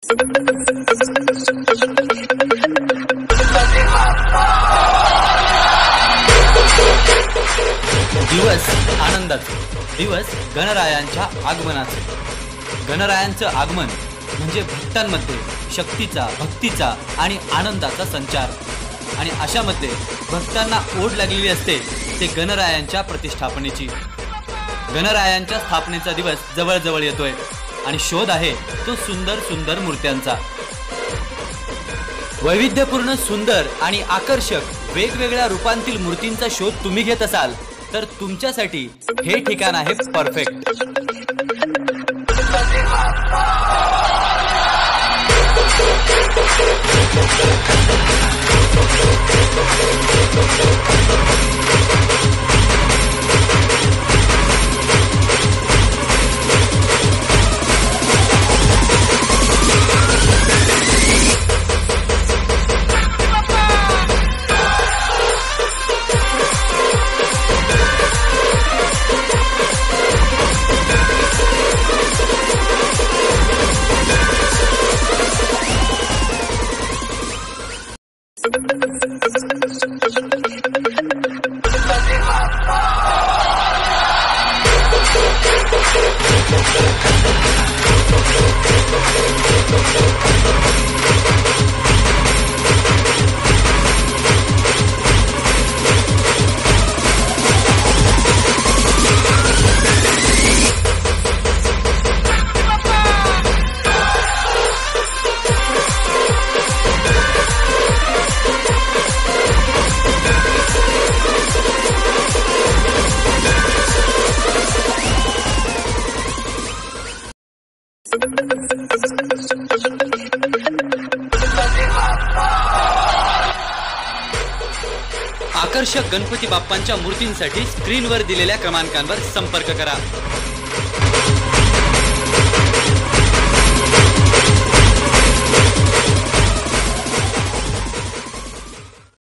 दिवस आनंदाचे, दिवस गणरायांच्या आगमनाचे. गणरायांचं आगमन म्हणजे भक्तांमध्ये शक्तीचा, भक्तीचा आणि आनंदाचा संचार. आणि अशामध्ये भक्तांना ओढ लागलेली असते ते गणरायांच्या प्रतिष्ठापनेची. गणरायांच्या स्थापनेचा दिवस जवळ येतोय आणि शोध आहे तो सुंदर सुंदर मूर्त्यांचा. वैविध्यपूर्ण, सुंदर आणि आकर्षक वेगवेगळ्या रूपांतील मूर्तींचा शोध तुम्ही घेत असाल तर तुमच्यासाठी हे ठिकाण आहे परफेक्ट. आकर्षक गणपती बाप्पांच्या मूर्तींसाठी स्क्रीनवर दिलेल्या क्रमांकांवर संपर्क करा.